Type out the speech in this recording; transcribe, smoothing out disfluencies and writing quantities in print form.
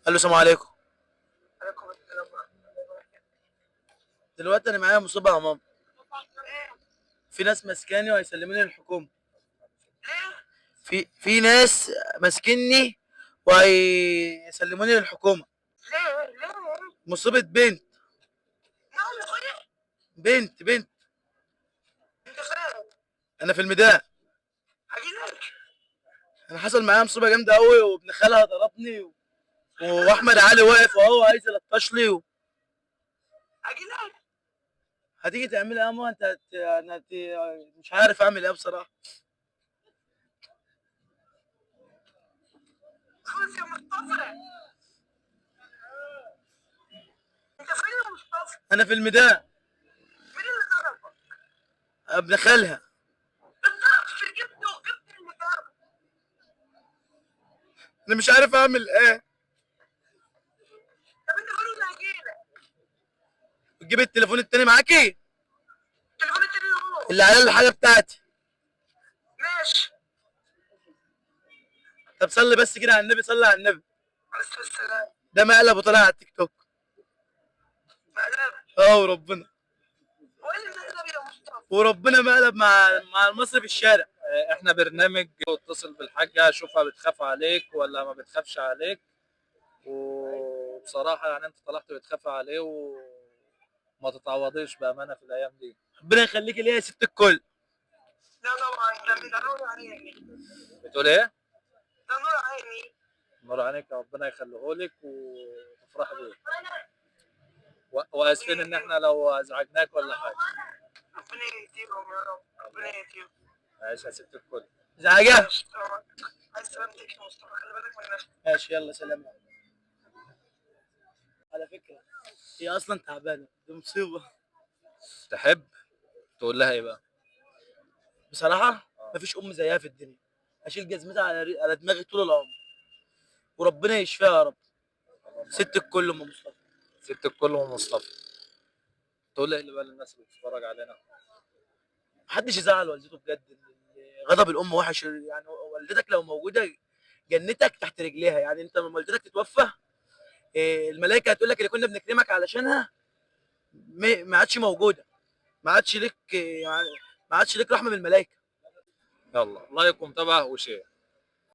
قال له السلام عليكم. عليكم السلام ورحمة الله وبركاته. دلوقتي انا معايا مصيبه يا ماما. ايه؟ في ناس ماسكاني وهيسلموني للحكومه. ليه؟ في ناس ماسكني وهيسلموني للحكومه. ليه؟ ليه؟ مصيبه بنت. نعم يا اخويا. بنت. انت فين؟ انا في الميدان. هجيلك. انا حصل معايا مصيبه جامده قوي، وابن خالها ضربني واحمد علي واقف وهو عايز يلطش لي هجيلك. هتيجي تعمل ايه يا ماما؟ مش عارف اعمل ايه بصراحه. خلص يا مصطفى. انت فين يا مصطفى؟ انا في الميدان. مين اللي ضربك؟ ابن خالها. الضرب في جبت اللي ضربك. انا مش عارف اعمل ايه. طب انت فين اللي هجيلك؟ تجيب التليفون التاني معاكي التليفون التاني هو. اللي عليه الحاجه بتاعتي. ماشي. طب صلي بس كده على النبي، صلي على النبي. عليه الصلاة والسلام. ده مقلب وطلع على التيك توك. مقلب. اه وربنا. هو ايه اللي مقلب يا مصطفى؟ وربنا مقلب مع المصري في الشارع. احنا برنامج اتصل بالحاجة اشوفها بتخاف عليك ولا ما بتخافش عليك. وبصراحة يعني انت طلعت بتخاف عليه وما تتعوضيش بأمانة في الأيام دي. ربنا يخليكي ليا يا ست الكل. لا طبعا ده نور عيني. بتقول ايه؟ ده نور عيني. نور عينيك، ربنا يخليهولك وتفرحي بيه. واسفين ان احنا لو ازعجناك ولا حاجة. ربنا يهديهم يا رب. ربنا يهديهم. ماشي يا ست الكل. ازعاجها. ماشي طبعا. عايز سلامتك يا مصطفى، خلي بالك من نفسك. ماشي يلا سلام. على فكره هي اصلا تعبانه، دي مصيبه. تحب تقول لها ايه بقى؟ بصراحه مفيش ام زيها في الدنيا. اشيل جزمتها على دماغي طول العمر، وربنا يشفيها يا رب. ست الكل ام مصطفى. ست الكل ومصطفى. تقول ايه اللي بقى للناس اللي بتتفرج علينا؟ محدش يزعل والدته بجد. غضب الام وحش يعني. والدتك لو موجوده جنتك تحت رجليها. يعني انت لما والدتك تتوفى، الملائكه هتقول لك اللي كنا بنكرمك علشانها ما عادش موجوده. ما عادش لك يعني، ما عادش لك رحمه من الملائكه. يلا لايك ومتابعة وشير.